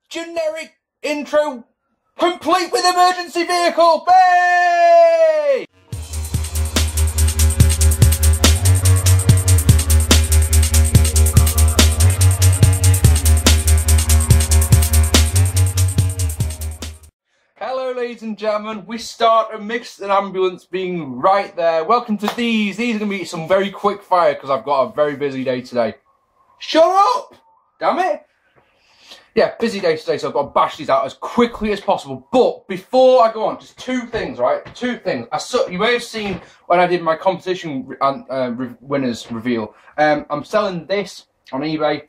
generic intro complete with emergency vehicle. Bay! Hello ladies and gentlemen, we start amidst an ambulance being right there. Welcome to these. These are going to be some very quick fire because I've got a very busy day today. Shut up! Damn it! Yeah, busy day today, so I've got to bash these out as quickly as possible. But before I go on, just two things, right? Two things. You may have seen when I did my competition winners reveal. I'm selling this on eBay.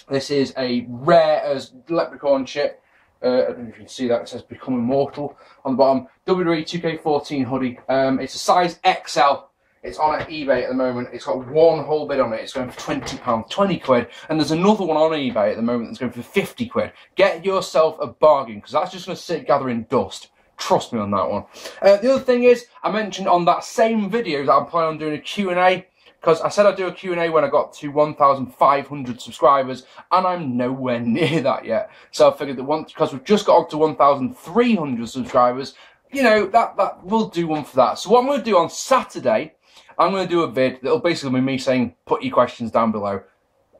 This is a rare as leprechaun shit. I don't know if you can see that, it says Become Immortal on the bottom. WWE 2K14 hoodie. It's a size XL. It's on at eBay at the moment. It's got one whole bid on it. It's going for £20, 20 quid. And there's another one on eBay at the moment that's going for 50 quid. Get yourself a bargain, because that's just going to sit gathering dust. Trust me on that one. The other thing is, I mentioned on that same video that I'm planning on doing a Q&A, because I said I'd do a Q&A when I got to 1,500 subscribers, and I'm nowhere near that yet. So I figured that once, because we've just got up to 1,300 subscribers, you know, that we'll do one for that. So what I'm going to do on Saturday, I'm going to do a vid that'll basically be me saying, put your questions down below.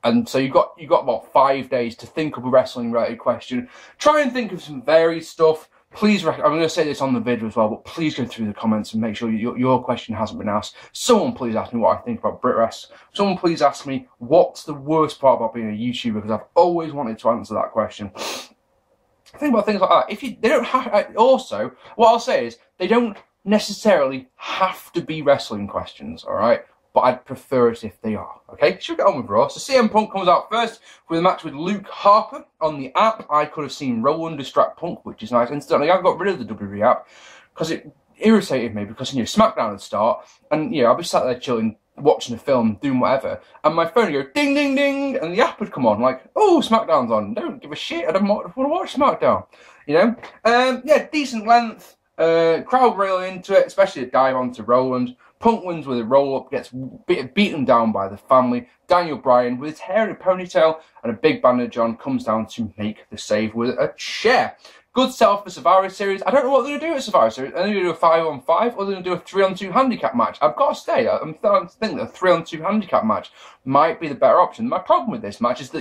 And so you've got about 5 days to think of a wrestling related question. Try and think of some varied stuff. Please, I'm going to say this on the video as well, but please go through the comments and make sure your question hasn't been asked. Someone please ask me what I think about Brit Wrest. Someone please ask me what's the worst part about being a YouTuber, because I've always wanted to answer that question. Think about things like that. They don't have, also, what I'll say is, they don't necessarily have to be wrestling questions, alright? But I'd prefer it if they are, okay? Should we get on with Raw? So CM Punk comes out first with a match with Luke Harper on the app. I could have seen Rowan distract Punk, which is nice. Incidentally, I got rid of the WWE app because it irritated me, because, you know, SmackDown would start, and, you know, I'd be sat there chilling, watching a film, doing whatever, and my phone would go ding, ding, ding, and the app would come on, like, oh, SmackDown's on. Don't give a shit, I don't want to watch SmackDown, you know? Yeah, decent length. Crowd really into it, especially a dive onto Roland. Punk wins with a roll-up, gets beaten down by the family. Daniel Bryan, with his hair in a ponytail and a big bandage on, comes down to make the save with a chair. Good setup for Survivor Series. I don't know what they're going to do at Survivor Series. Are they going to do a 5-on-5 or are they going to do a 3-on-2 handicap match? I've got to say, I'm starting to think that a 3-on-2 handicap match might be the better option. My problem with this match is that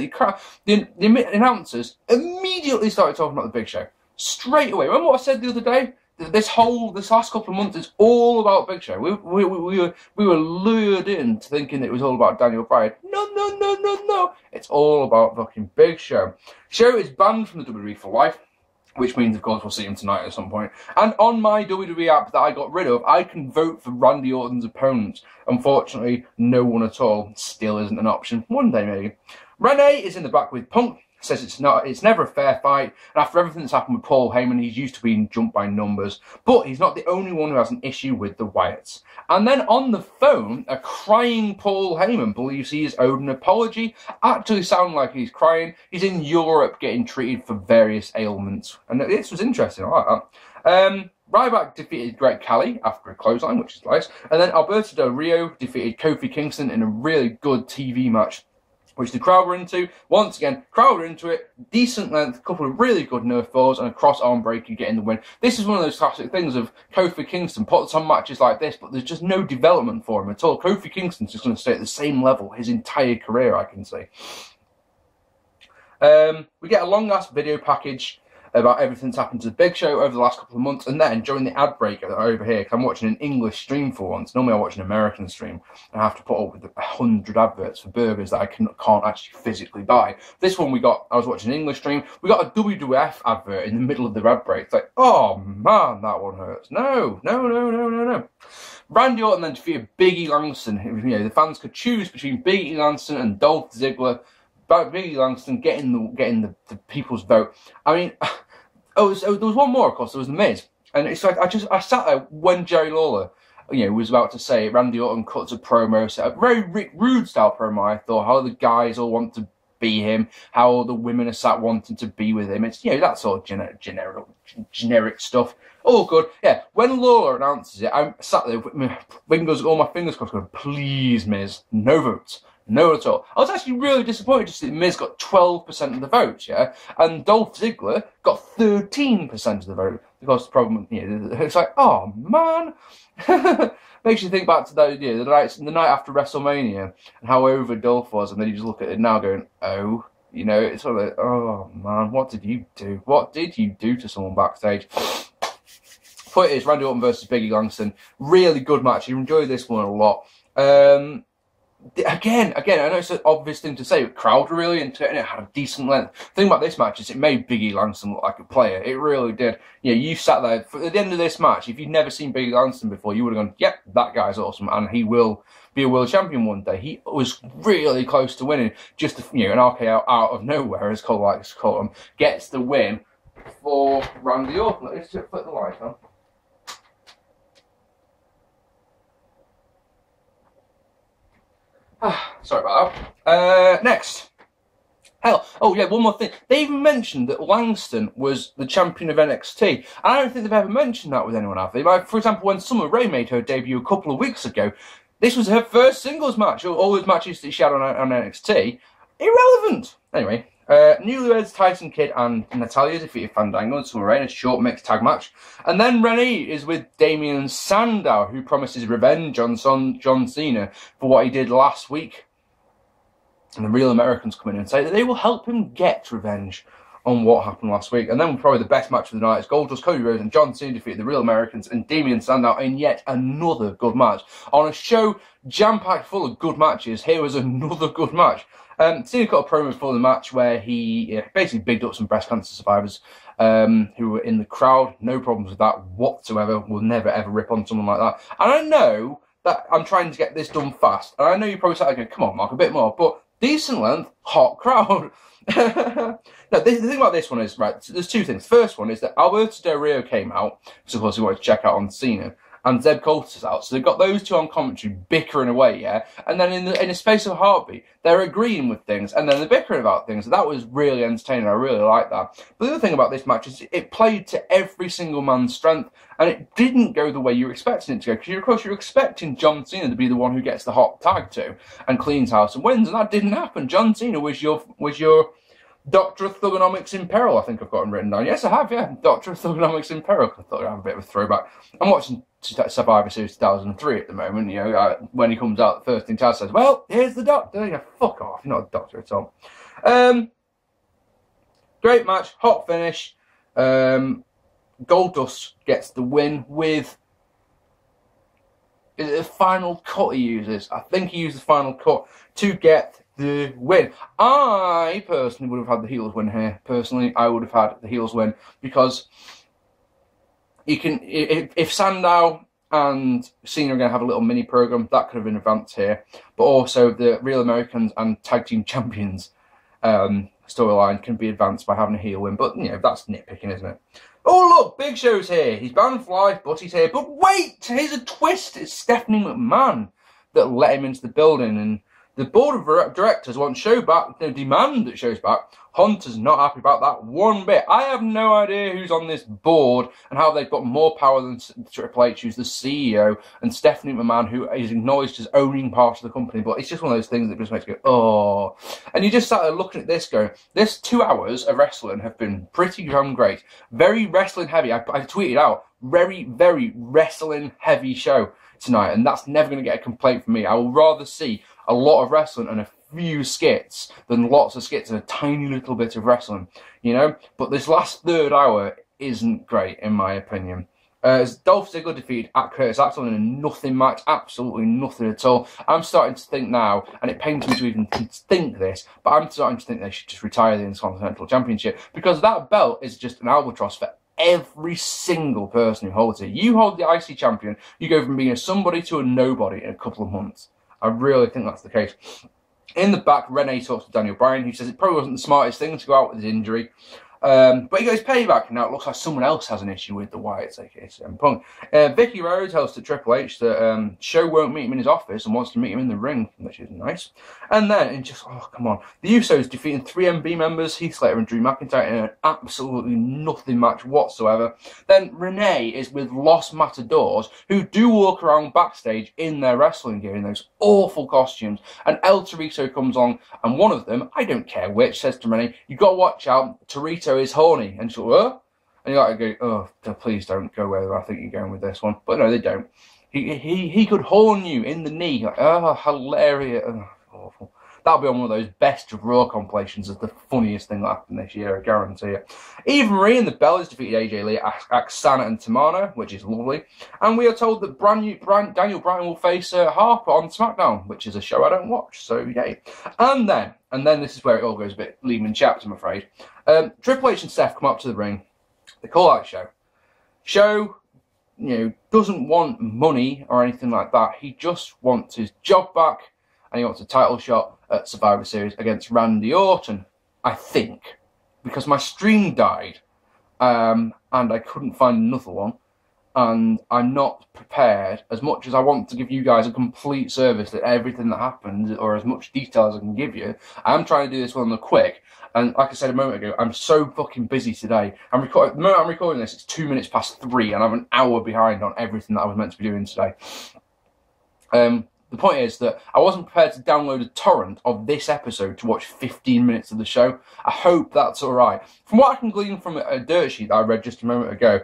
the announcers immediately started talking about the Big Show. Straight away. Remember what I said the other day? This last couple of months is all about Big Show. We were lured into thinking it was all about Daniel Bryan. No. It's all about fucking Big Show. Show is banned from the WWE for life, which means, of course, we'll see him tonight at some point. And on my WWE app that I got rid of, I can vote for Randy Orton's opponents. Unfortunately, no one at all. Still isn't an option. One day, maybe. Renee is in the back with Punk. Says it's never a fair fight, and after everything that's happened with Paul Heyman, he's used to being jumped by numbers. But he's not the only one who has an issue with the Wyatts. And then on the phone, a crying Paul Heyman believes he is owed an apology. Actually sound like he's crying. He's in Europe getting treated for various ailments. And this was interesting, I like that. Ryback defeated Greg Khali after a clothesline, which is nice. And then Alberto Del Rio defeated Kofi Kingston in a really good TV match, which the crowd were into. Once again, crowd were into it. Decent length, a couple of really good nerf falls, and a cross arm breaker getting the win. This is one of those classic things of Kofi Kingston puts on matches like this, but there's just no development for him at all. Kofi Kingston's just going to stay at the same level his entire career, I can say. We get a long-ass video package about everything that's happened to the Big Show over the last couple of months, and then during the ad break over here, because I'm watching an English stream for once. Normally I watch an American stream, and I have to put up with 100 adverts for burgers that I can't actually physically buy. This one I was watching an English stream, we got a WWF advert in the middle of the ad break. It's like, oh man, that one hurts. No. Randy Orton then defeated Big E Langston. You know, the fans could choose between Big E Langston and Dolph Ziggler. But Big E Langston getting the people's vote. I mean, there was one more, of course. There was The Miz, and it's like I sat there when Jerry Lawler, you know, was about to say Randy Orton cuts a promo, set a very rude style promo. I thought how the guys all want to be him, how all the women are sat wanting to be with him. It's, you know, that sort of generic stuff. All good. Yeah. When Lawler announces it, I'm sat there with my fingers crossed, going, please, Miz, no votes. No, at all. I was actually really disappointed to see Miz got 12% of the vote, yeah? And Dolph Ziggler got 13% of the vote. Because the problem, it's like, oh, man. Makes you think back to the night after WrestleMania and how over Dolph was, and then you just look at it now going, oh, it's sort of like, oh, man, what did you do? What did you do to someone backstage? Point is, Randy Orton versus Biggie Langston, really good match. You enjoyed this one a lot. Again, I know it's an obvious thing to say, but crowd were really into it, and it had a decent length. The thing about this match is it made Biggie Langston look like a player. It really did. You sat there, at the end of this match, if you'd never seen Biggie Langston before, you would have gone, yep, that guy's awesome, and he will be a world champion one day. He was really close to winning, just, an RKO out of nowhere, as Cole likes to call him, gets the win for Randy Orton. Let's just put the light on. Sorry about that. Next. Hell, oh yeah, one more thing. They even mentioned that Langston was the champion of NXT. I don't think they've ever mentioned that with anyone, have they? Like, for example, when Summer Rae made her debut a couple of weeks ago, this was her first singles match. All those matches that she had on NXT, irrelevant. Anyway, newlyweds Tyson Kidd and Natalya defeated Fandango and Summer Rae in a short mixed tag match. And then Renee is with Damien Sandow, who promises revenge on John Cena for what he did last week. And the Real Americans come in and say that they will help him get revenge on what happened last week. And then probably the best match of the night is Goldust, Cody Rhodes and John Cena defeated the Real Americans and Damien Sandow in yet another good match. On a show jam-packed full of good matches, here was another good match. Cena got a promo for the match where he basically bigged up some breast cancer survivors who were in the crowd. No problems with that whatsoever. We'll never ever rip on someone like that. And I know that I'm trying to get this done fast. And I know you're probably sat there going, come on, Mark, a bit more. But decent length, hot crowd. Now, the thing about this one is, right, so there's two things. First one is that Alberto Del Rio came out, because of course he wanted to check out on Cena, and Zeb Coulter's out. So they've got those two on commentary bickering away, yeah? And then in a space of a heartbeat, they're agreeing with things, and then they're bickering about things. That was really entertaining. I really like that. But the other thing about this match is it played to every single man's strength, and it didn't go the way you were expecting it to go. Because, of course, you're expecting John Cena to be the one who gets the hot tag to and cleans house and wins, and that didn't happen. John Cena was your Doctor of Thugonomics in Peril, I think I've got him written down. Yes, I have, yeah. Doctor of Thugonomics in Peril. I thought I'd have a bit of a throwback. I'm watching Survivor Series 2003 at the moment. When he comes out, the first thing Chad says, well, here's the Doctor. Fuck off. You're not a doctor at all. Great match. Hot finish. Goldust gets the win with the final cut he uses. I think he used the final cut to get the win. I personally would have had the heels win here. Personally, I would have had the heels win because you can, if Sandow and Cena are going to have a little mini program, that could have been advanced here. But also the Real Americans and Tag Team Champions storyline can be advanced by having a heel win. But that's nitpicking, isn't it? Oh look, Big Show's here. He's banned for life, but he's here. But wait, here's a twist. It's Stephanie McMahon that let him into the building, and the board of directors want show back, demand that shows back. Hunter's not happy about that one bit. I have no idea who's on this board and how they've got more power than Triple H, who's the CEO, and Stephanie McMahon, who is acknowledged as owning part of the company. But it's just one of those things that just makes you go, oh. And you just sat there looking at this going, this 2 hours of wrestling have been pretty damn great. Very wrestling heavy. I tweeted out, very, very wrestling heavy show tonight. And that's never going to get a complaint from me. I will rather see a lot of wrestling and a few skits than lots of skits and a tiny little bit of wrestling, But this last third hour isn't great, in my opinion. Dolph Ziggler defeated Curtis Axel in a nothing match, absolutely nothing at all. I'm starting to think now, and it pains me to even think this, but I'm starting to think they should just retire the Intercontinental Championship, because that belt is just an albatross for every single person who holds it. You hold the IC champion, you go from being a somebody to a nobody in a couple of months. I really think that's the case. In the back, Renee talks to Daniel Bryan, who says it probably wasn't the smartest thing to go out with his injury. But he got his payback, and now it looks like someone else has an issue with the Wyatts, aka CM Punk. Vicky Rose tells to Triple H that Show won't meet him in his office and wants to meet him in the ring, which is nice. And then, and just, oh, come on. The Usos defeating 3 MB members, Heath Slater and Drew McIntyre, in an absolutely nothing match whatsoever. Then Renee is with Los Matadors, who do walk around backstage in their wrestling gear in those awful costumes. And El Torito comes on, and one of them, I don't care which, says to Renee, "You got to watch out, Torito is horny." And she's like, "What?" And you like to go, "Oh, please don't go where I think you're going with this one." But no, they don't. He could horn you in the knee. Like, oh, hilarious. Oh, awful. That'll be on one of those best of Raw compilations as the funniest thing that happened this year, I guarantee it. Eva Marie and the Bellas defeated AJ Lee, Aksana and Tamana, which is lovely. And we are told that Daniel Bryan will face Harper on SmackDown, which is a show I don't watch, so yay. And then this is where it all goes a bit Lehman chapped, I'm afraid. Triple H and Steph come up to the ring. They call out Show. Show, doesn't want money or anything like that. He just wants his job back, and he wants a title shot at Survivor Series against Randy Orton, I think, because my stream died, and I couldn't find another one, and I'm not prepared, as much as I want to give you guys a complete service that everything that happened, or as much detail as I can give you. I'm trying to do this one on the quick, and like I said a moment ago, I'm so fucking busy today. The moment I'm recording this, it's 2 minutes past 3, and I'm an hour behind on everything that I was meant to be doing today. The point is that I wasn't prepared to download a torrent of this episode to watch 15 minutes of the show. I hope that's alright. From what I can glean from a dirt sheet that I read just a moment ago,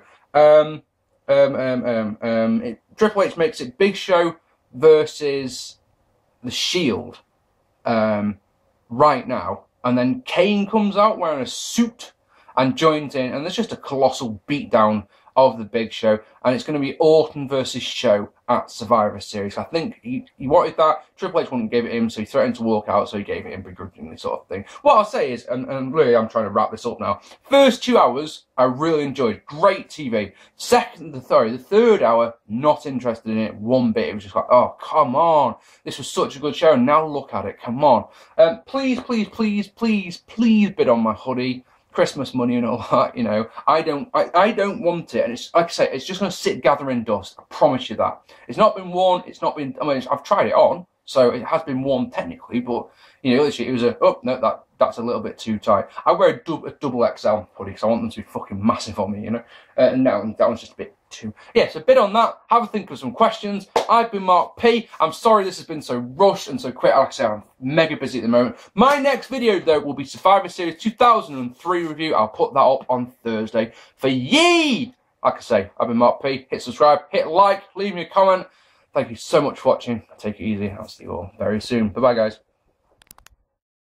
Triple H makes it Big Show versus The Shield right now. And then Kane comes out wearing a suit and joins in. And there's just a colossal beatdown of the Big Show, and it's going to be Orton versus Show at Survivor Series. I think he wanted that. Triple H wouldn't give it him, so he threatened to walk out, so he gave it him begrudgingly, sort of thing. What I'll say is, and really I'm trying to wrap this up now, first 2 hours I really enjoyed, great TV. The third hour, not interested in it one bit. It was just like, oh, come on, this was such a good show, and now look at it, come on. Please bid on my hoodie. Christmas money and all that, I don't want it, and it's like I say, it's just going to sit gathering dust. I promise you that. It's not been worn. I've tried it on, so it has been worn technically, but literally it was that's a little bit too tight. I wear a double XL hoodie because I want them to be fucking massive on me, and now that one's just a bit too. Yeah, so bid on that. Have a think of some questions. I've been Mark P. I'm sorry this has been so rushed and so quick. Like I say, I'm mega busy at the moment. My next video though will be Survivor Series 2003 review. I'll put that up on Thursday for ye. Like I say, I've been Mark P. Hit subscribe, hit like, leave me a comment. Thank you so much for watching. Take it easy. I'll see you all very soon. Bye bye, guys.